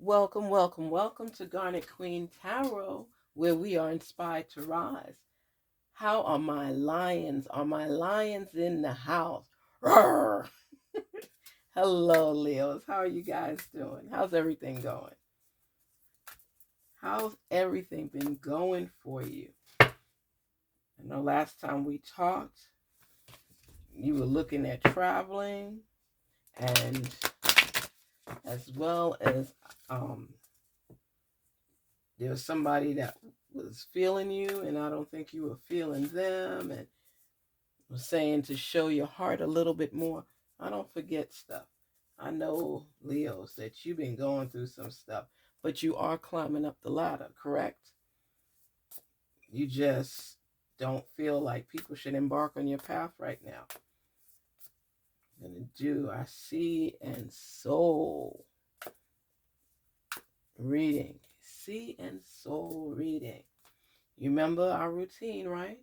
Welcome, welcome, welcome to Garnetqueentarot, where we are inspired to rise. How are my lions? Are my lions in the house? Roar! Hello, Leos. How are you guys doing? How's everything going? How's everything been going for you? I know last time we talked, you were looking at traveling, and as well as there was somebody that was feeling you, and I don't think you were feeling them, and was saying to show your heart a little bit more. I don't forget stuff. I know, Leos, that you've been going through some stuff, but you are climbing up the ladder, correct? You just don't feel like people should embark on your path right now. I'm going to do I see and soul reading. See and soul reading. You remember our routine, right?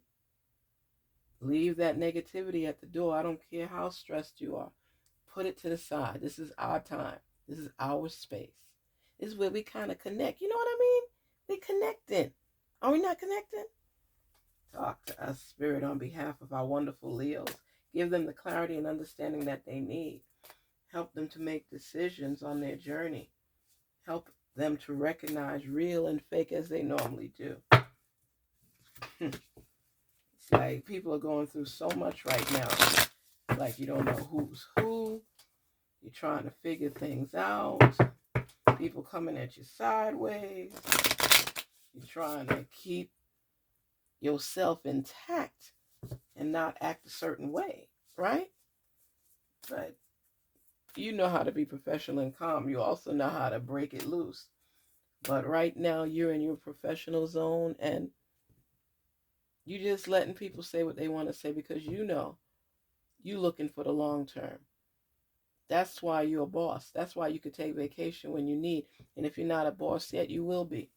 Leave that negativity at the door. I don't care how stressed you are. Put it to the side. This is our time. This is our space. This is where we kind of connect. You know what I mean? We connecting. Are we not connecting? Talk to us, Spirit, on behalf of our wonderful Leos. Give them the clarity and understanding that they need. Help them to make decisions on their journey. Help them to recognize real and fake as they normally do. It's like people are going through so much right now. Like you don't know who's who. You're trying to figure things out. People coming at you sideways. You're trying to keep yourself intact and not act a certain way, right? But you know how to be professional and calm. You also know how to break it loose. But right now you're in your professional zone and you're just letting people say what they want to say because you know you're looking for the long term. That's why you're a boss. That's why you could take vacation when you need. And if you're not a boss yet, you will be.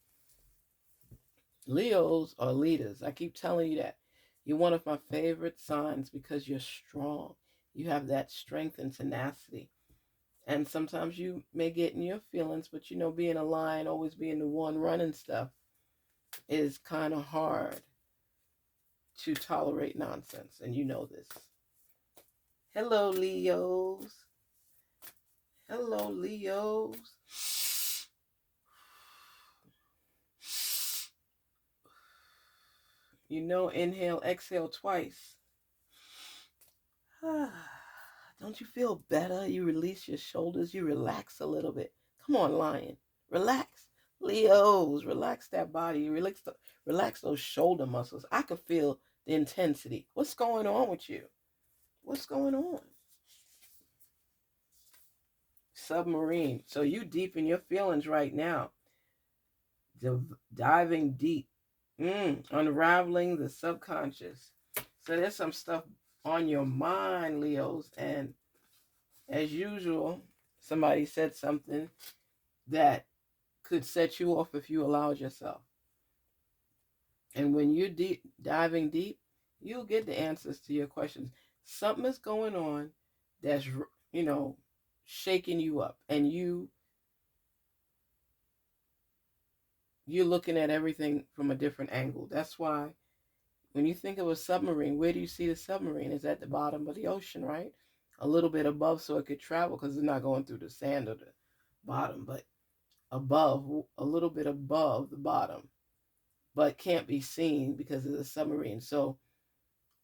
Leos are leaders. I keep telling you that. You're one of my favorite signs because you're strong. You have that strength and tenacity. And sometimes you may get in your feelings, but you know, being a lion, always being the one running stuff, is kind of hard to tolerate nonsense. And you know this. Hello, Leos. Hello, Leos. You know, inhale, exhale twice. Don't you feel better? You release your shoulders. You relax a little bit. Come on, lion. Relax. Leos, relax that body. Relax those shoulder muscles. I can feel the intensity. What's going on with you? What's going on? Submarine. So you deep in your feelings right now. Diving deep. Unraveling the subconscious. So there's some stuff on your mind, Leos, and as usual, somebody said something that could set you off if you allowed yourself. And when you're diving deep, you'll get the answers to your questions. Something is going on that's, shaking you up, and you're looking at everything from a different angle. That's why when you think of a submarine, where do you see the submarine? It's at the bottom of the ocean, right? A little bit above so it could travel because it's not going through the sand or the bottom, but above, a little bit above the bottom, but can't be seen because of the submarine. So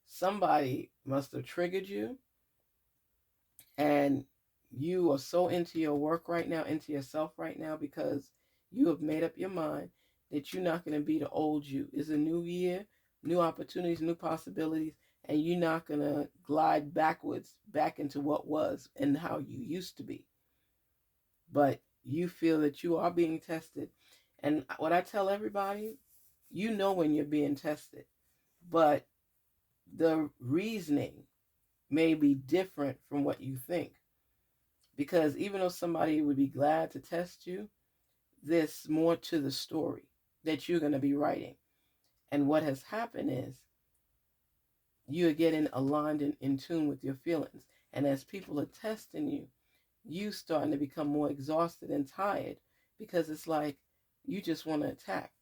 somebody must have triggered you, and you are so into your work right now, into yourself right now, because you have made up your mind that you're not going to be the old you. It's a new year, new opportunities, new possibilities, and you're not going to glide backwards back into what was and how you used to be. But you feel that you are being tested. And what I tell everybody, you know when you're being tested, but the reasoning may be different from what you think. Because even though somebody would be glad to test you, there's more to the story that you're going to be writing. And what has happened is you're getting aligned and in tune with your feelings. And as people are testing you, you starting to become more exhausted and tired because it's like you just want to attack.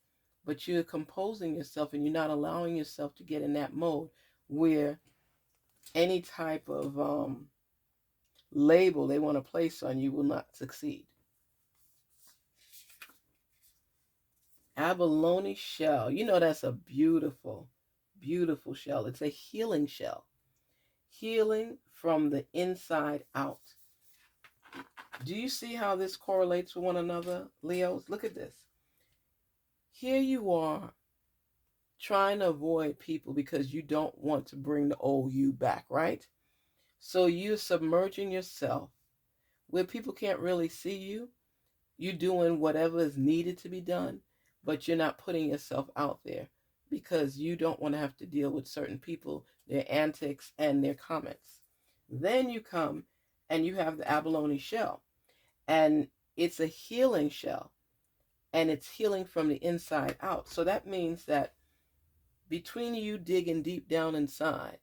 But you're composing yourself and you're not allowing yourself to get in that mode where any type of label they want to place on you will not succeed. Abalone shell. You know, that's a beautiful, beautiful shell. It's a healing shell. Healing from the inside out. Do you see how this correlates with one another, Leos? Look at this. Here you are trying to avoid people because you don't want to bring the old you back, right? So you're submerging yourself where people can't really see you. You're doing whatever is needed to be done, but you're not putting yourself out there because you don't want to have to deal with certain people, their antics, and their comments. Then you come and you have the abalone shell, and it's a healing shell, and it's healing from the inside out. So that means that between you digging deep down inside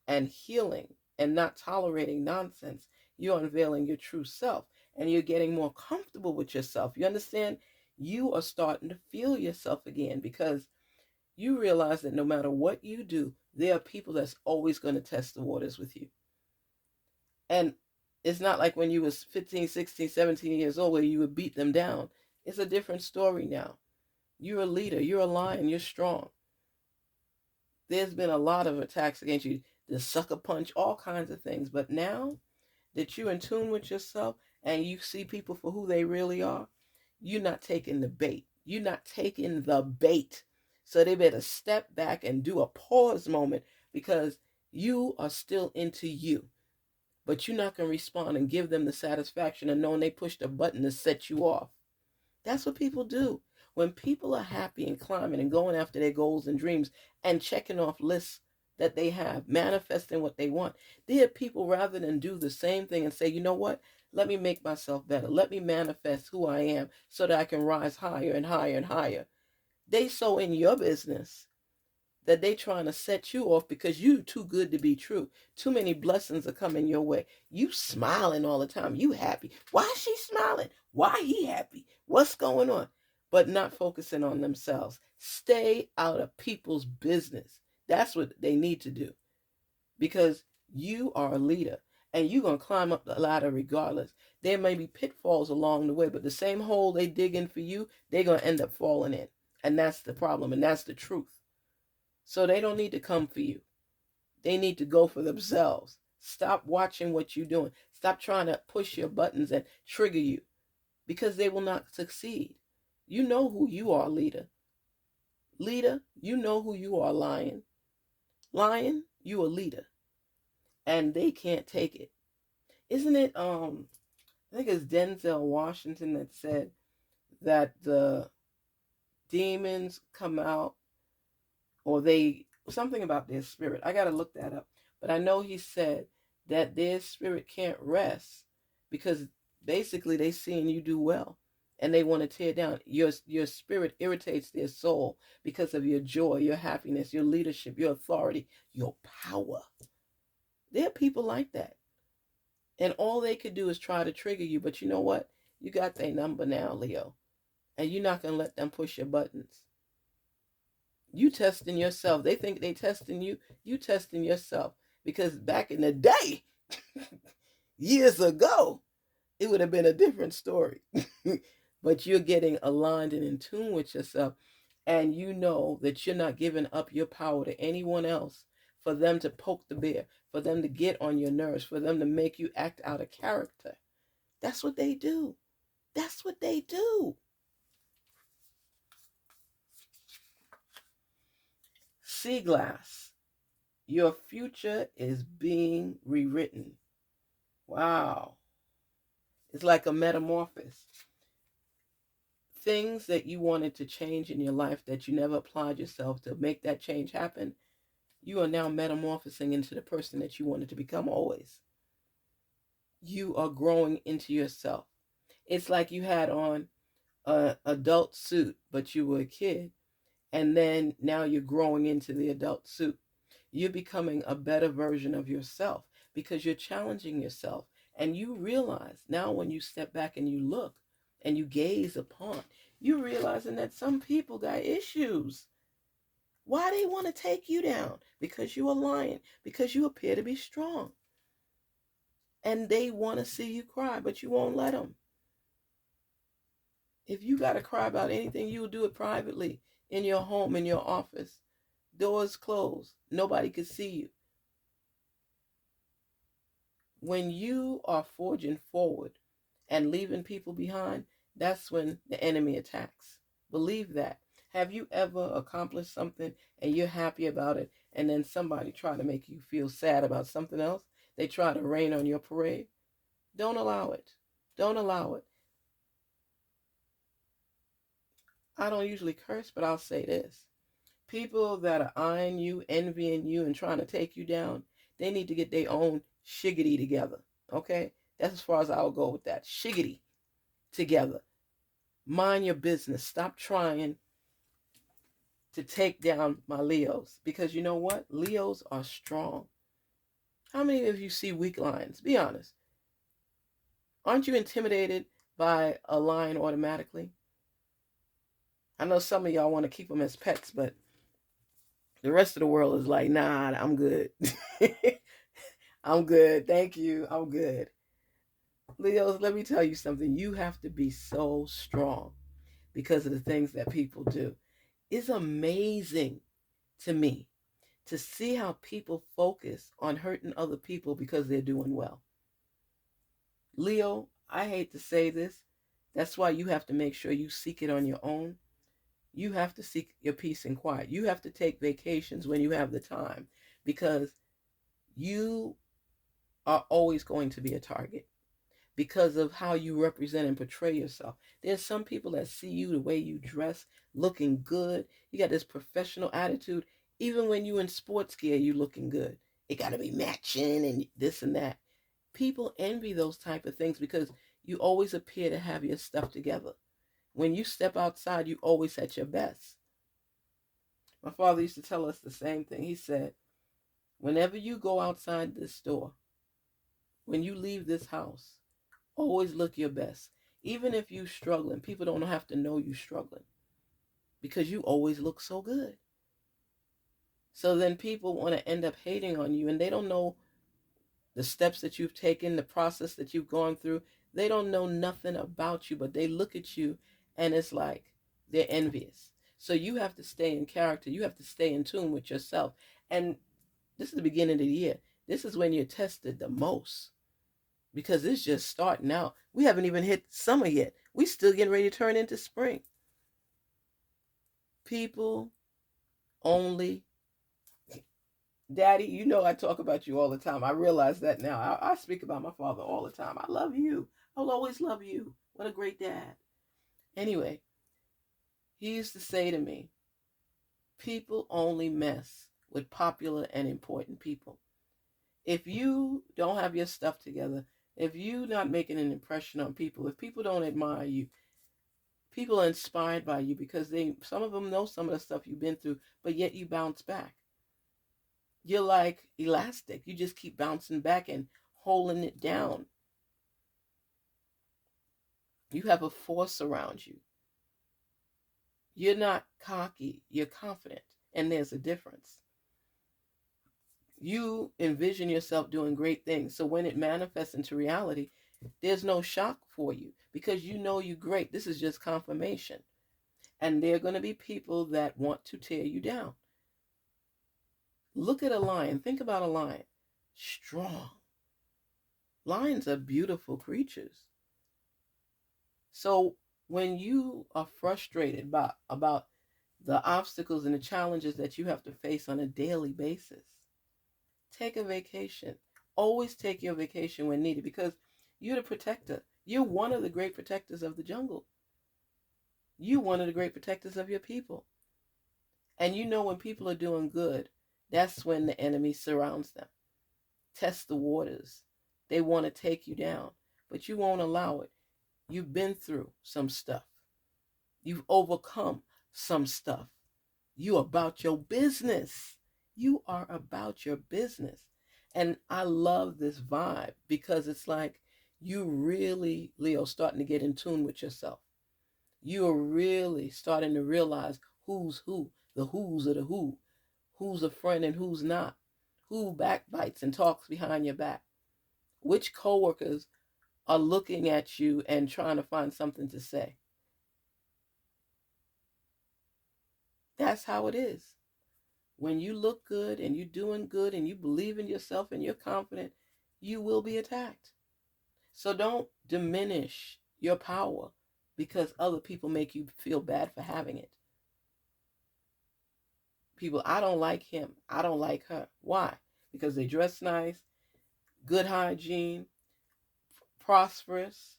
and healing and not tolerating nonsense, you're unveiling your true self and you're getting more comfortable with yourself. You understand? You are starting to feel yourself again because you realize that no matter what you do, there are people that's always going to test the waters with you. And it's not like when you was 15, 16, 17 years old where you would beat them down. It's a different story now. You're a leader. You're a lion. You're strong. There's been a lot of attacks against you, the sucker punch, all kinds of things. But now that you're in tune with yourself and you see people for who they really are, you're not taking the bait. You're not taking the bait. So they better step back and do a pause moment because you are still into you. But you're not going to respond and give them the satisfaction of knowing they pushed a button to set you off. That's what people do. When people are happy and climbing and going after their goals and dreams and checking off lists that they have, manifesting what they want, there are people rather than do the same thing and say, you know what? Let me make myself better. Let me manifest who I am so that I can rise higher and higher and higher. They so in your business that they trying to set you off because you too good to be true. Too many blessings are coming your way. You smiling all the time. You happy. Why is she smiling? Why he happy? What's going on? But not focusing on themselves. Stay out of people's business. That's what they need to do. Because you are a leader and you're going to climb up the ladder regardless. There may be pitfalls along the way, but the same hole they dig in for you, they're going to end up falling in. And that's the problem, and that's the truth. So they don't need to come for you. They need to go for themselves. Stop watching what you're doing. Stop trying to push your buttons and trigger you because they will not succeed. You know who you are, leader. Leader, you know who you are, lion. Lion, you a leader. And they can't take it. Isn't it, I think it's Denzel Washington that said that the demons come out or they, something about their spirit. I got to look that up. But I know he said that their spirit can't rest because basically they seeing you do well and they want to tear down. Your spirit irritates their soul because of your joy, your happiness, your leadership, your authority, your power. There are people like that. And all they could do is try to trigger you. But you know what? You got their number now, Leo. And you're not going to let them push your buttons. You testing yourself. They think they testing you. You testing yourself. Because back in the day, years ago, it would have been a different story. But you're getting aligned and in tune with yourself. And you know that you're not giving up your power to anyone else for them to poke the bear, for them to get on your nerves, for them to make you act out of character. That's what they do. That's what they do. Sea glass. Your future is being rewritten. Wow. It's like a metamorphosis. Things that you wanted to change in your life that you never applied yourself to make that change happen, you are now metamorphosing into the person that you wanted to become always. You are growing into yourself. It's like you had on an adult suit, but you were a kid. And then now you're growing into the adult suit. You're becoming a better version of yourself because you're challenging yourself. And you realize now when you step back and you look and you gaze upon, you realizing that some people got issues. Why they want to take you down? Because you are lying, because you appear to be strong. And they want to see you cry, but you won't let them. If you got to cry about anything, you will do it privately, in your home, in your office. Doors closed. Nobody can see you. When you are forging forward and leaving people behind, that's when the enemy attacks. Believe that. Have you ever accomplished something and you're happy about it, and then somebody try to make you feel sad about something else? They try to rain on your parade? Don't allow it. Don't allow it. I don't usually curse, but I'll say this. People that are eyeing you, envying you, and trying to take you down, they need to get their own shiggity together. Okay? That's as far as I'll go with that. Shiggity together. Mind your business. Stop trying to take down my Leos. Because you know what? Leos are strong. How many of you see weak lions? Be honest. Aren't you intimidated by a lion automatically? I know some of y'all want to keep them as pets, but the rest of the world is like, nah, I'm good. I'm good. Thank you. I'm good. Leos, let me tell you something. You have to be so strong because of the things that people do. It's amazing to me to see how people focus on hurting other people because they're doing well. Leo, I hate to say this. That's why you have to make sure you seek it on your own. You have to seek your peace and quiet. You have to take vacations when you have the time, because you are always going to be a target because of how you represent and portray yourself. There's some people that see you, the way you dress, looking good. You got this professional attitude. Even when you in sports gear, you looking good. It got to be matching and this and that. People envy those type of things because you always appear to have your stuff together. When you step outside, you always at your best. My father used to tell us the same thing. He said, whenever you go outside this door, when you leave this house, always look your best. Even if you're struggling, people don't have to know you're struggling because you always look so good. So then people want to end up hating on you, and they don't know the steps that you've taken, the process that you've gone through. They don't know nothing about you, but they look at you and it's like they're envious. So you have to stay in character. You have to stay in tune with yourself. And this is the beginning of the year. This is when you're tested the most because it's just starting out. We haven't even hit summer yet. We still getting ready to turn into spring. People only, Daddy, you know I talk about you all the time. I realize that now. I speak about my father all the time. I love you. I'll always love you. What a great dad. Anyway, he used to say to me, people only mess with popular and important people. If you don't have your stuff together, if you're not making an impression on people, if people don't admire you, people are inspired by you because some of them know some of the stuff you've been through, but yet you bounce back. You're like elastic. You just keep bouncing back and holding it down. You have a force around you. You're not cocky. You're confident. And there's a difference. You envision yourself doing great things. So when it manifests into reality, there's no shock for you because you know you're great. This is just confirmation. And there are going to be people that want to tear you down. Look at a lion. Think about a lion. Strong. Lions are beautiful creatures. So when you are frustrated about the obstacles and the challenges that you have to face on a daily basis, take a vacation. Always take your vacation when needed because you're the protector. You're one of the great protectors of the jungle. You're one of the great protectors of your people. And you know when people are doing good, that's when the enemy surrounds them. Test the waters. They want to take you down, but you won't allow it. You've been through some stuff. You've overcome some stuff. You about your business. You are about your business. And I love this vibe because it's like You really, Leo, starting to get in tune with yourself. You are really starting to realize who's who, the who's of the who's a friend and who's not, who backbites and talks behind your back, which coworkers are looking at you and trying to find something to say. That's how it is. When you look good and you're doing good and you believe in yourself and you're confident, you will be attacked. So don't diminish your power because other people make you feel bad for having it. People, I don't like him. I don't like her. Why? Because they dress nice, good hygiene, prosperous,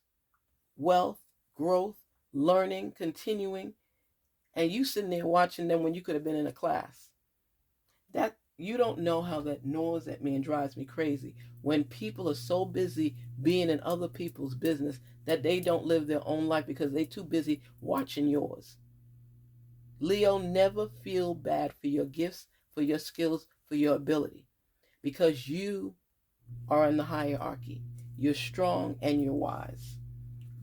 wealth, growth, learning, continuing, and you sitting there watching them when you could have been in a class. That you don't know how that gnaws at me and drives me crazy when people are so busy being in other people's business that they don't live their own life because they're too busy watching yours. Leo, never feel bad for your gifts, for your skills, for your ability, because you are in the hierarchy. You're strong and you're wise.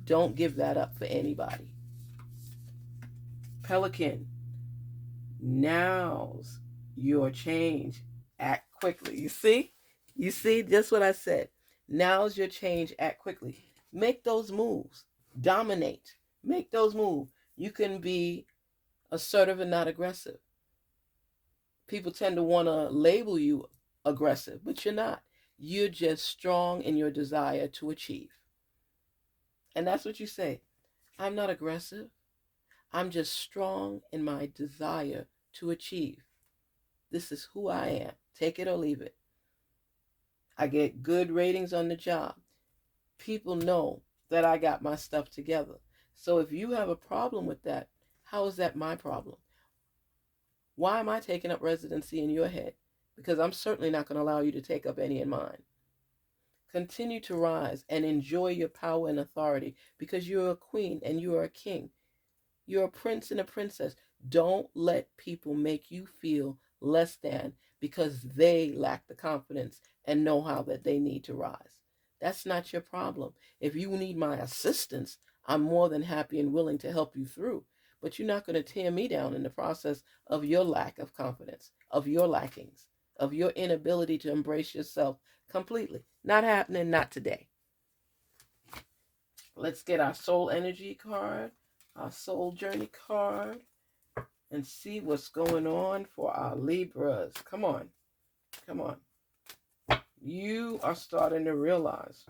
Don't give that up for anybody. Pelican, now's your change. Act quickly. You see? You see, just what I said. Now's your change. Act quickly. Make those moves. Dominate. Make those moves. You can be assertive and not aggressive. People tend to want to label you aggressive, but you're not. You're just strong in your desire to achieve. And that's what you say. I'm not aggressive. I'm just strong in my desire to achieve. This is who I am. Take it or leave it. I get good ratings on the job. People know that I got my stuff together. So if you have a problem with that, how is that my problem? Why am I taking up residency in your head? Because I'm certainly not going to allow you to take up any in mine. Continue to rise and enjoy your power and authority because you're a queen and you are a king. You're a prince and a princess. Don't let people make you feel less than because they lack the confidence and know-how that they need to rise. That's not your problem. If you need my assistance, I'm more than happy and willing to help you through. But you're not going to tear me down in the process of your lack of confidence, of your lackings, of your inability to embrace yourself completely. Not happening, not today. Let's get our soul energy card, our soul journey card, and see what's going on for our Libras. Come on. Come on. You are starting to realize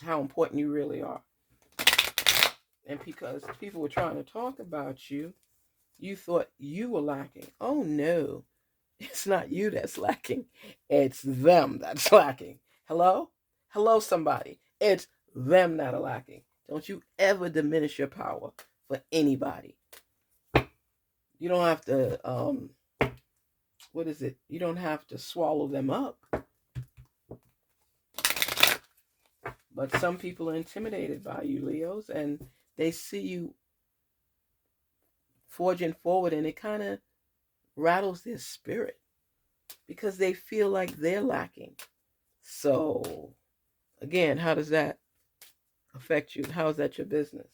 how important you really are. And because people were trying to talk about you, you thought you were lacking. Oh no, it's not you that's lacking. It's them that's lacking. Hello? Hello, somebody. It's them that are lacking. Don't you ever diminish your power for anybody. You don't have to, what is it? You don't have to swallow them up. But some people are intimidated by you, Leos, and they see you forging forward and it kind of rattles their spirit because they feel like they're lacking. So, again, how does that affect you? How is that your business?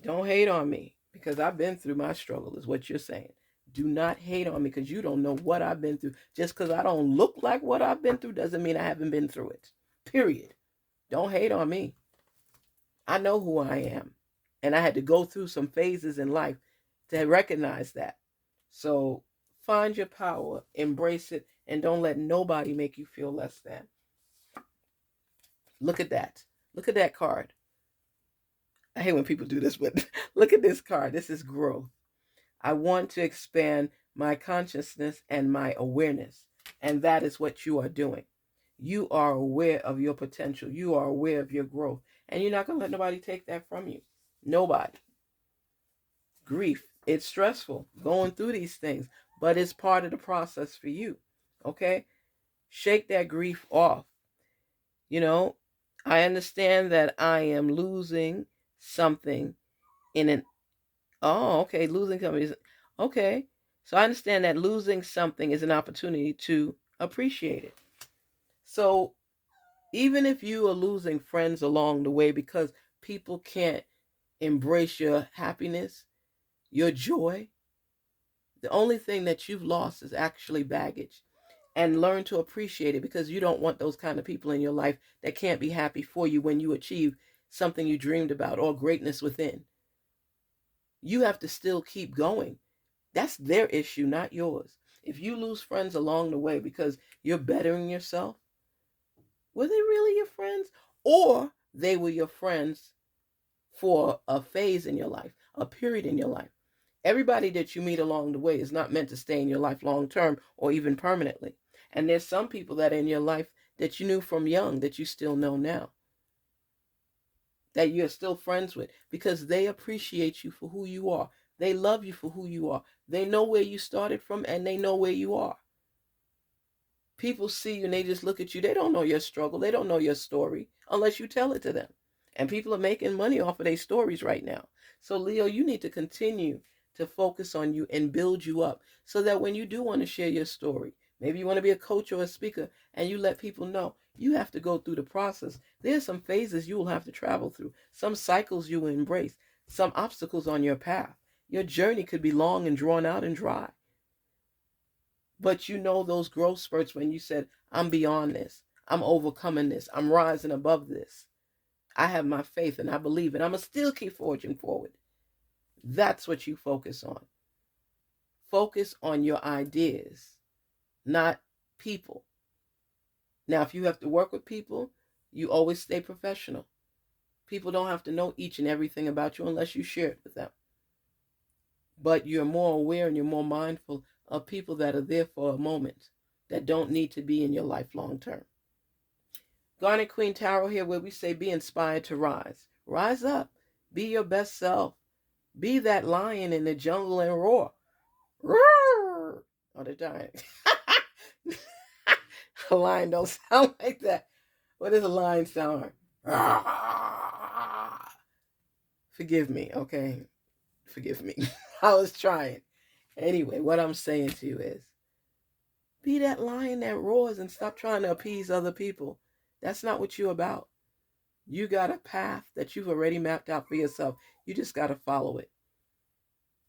Don't hate on me because I've been through my struggle, is what you're saying. Do not hate on me because you don't know what I've been through. Just because I don't look like what I've been through doesn't mean I haven't been through it. Period. Don't hate on me. I know who I am. And I had to go through some phases in life to recognize that. So find your power, embrace it, and don't let nobody make you feel less than. Look at that. Look at that card. I hate when people do this, but look at this card. This is growth. I want to expand my consciousness and my awareness. And that is what you are doing. You are aware of your potential. You are aware of your growth. And you're not going to let nobody take that from you. Nobody. Grief. It's stressful going through these things, but it's part of the process for you. Okay? Shake that grief off. You know, I understand that I am losing something in an losing something is okay. So I understand that losing something is an opportunity to appreciate it. So Even if you are losing friends along the way because people can't embrace your happiness, your joy, the only thing that you've lost is actually baggage. And learn to appreciate it, because you don't want those kind of people in your life that can't be happy for you when you achieve something you dreamed about or greatness within. You have to still keep going. That's their issue, not yours. If you lose friends along the way because you're bettering yourself, were they really your friends? Or they were your friends for a phase in your life, a period in your life. Everybody that you meet along the way is not meant to stay in your life long term or even permanently. And there's some people that are in your life that you knew from young that you still know now, that you're still friends with, because they appreciate you for who you are. They love you for who you are. They know where you started from and they know where you are. People see you and they just look at you. They don't know your struggle. They don't know your story unless you tell it to them. And people are making money off of their stories right now. So, Leo, you need to continue to focus on you and build you up so that when you do want to share your story, maybe you want to be a coach or a speaker, and you let people know, you have to go through the process. There's some phases you will have to travel through, some cycles you will embrace, some obstacles on your path. Your journey could be long and drawn out and dry. But you know those growth spurts when you said, I'm beyond this. I'm overcoming this. I'm rising above this. I have my faith and I believe it. I'm going to still keep forging forward. That's what you focus on. Focus on your ideas, not people. Now, if you have to work with people, you always stay professional. People don't have to know each and everything about you unless you share it with them. But you're more aware and you're more mindful of people that are there for a moment, that don't need to be in your life long term. Garnet Queen Tarot here, where we say be inspired to rise. Rise up. Be your best self. Be that lion in the jungle and roar. Roar! Oh, they're dying. A lion don't sound like that. What does a lion sound like? Forgive me, okay? Forgive me. I was trying. Anyway, what I'm saying to you is, be that lion that roars and stop trying to appease other people. That's not what you're about. You got a path that you've already mapped out for yourself. You just got to follow it.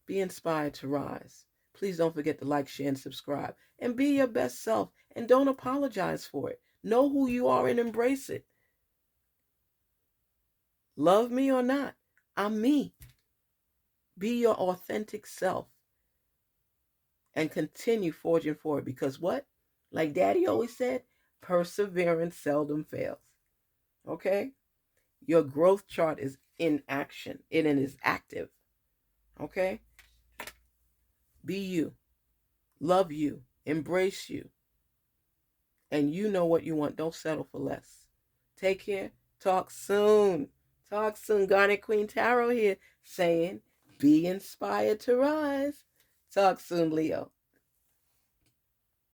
Be inspired to rise. Please don't forget to like, share, and subscribe. And be your best self. And don't apologize for it. Know who you are and embrace it. Love me or not, I'm me. Be your authentic self. And continue forging forward. Because what? Like Daddy always said, perseverance seldom fails. Okay? Your growth chart is in action. It is active. Okay? Be you. Love you. Embrace you. And you know what you want. Don't settle for less. Take care. Talk soon. Talk soon. Garnet Queen Tarot here saying, be inspired to rise. Talk soon, Leo.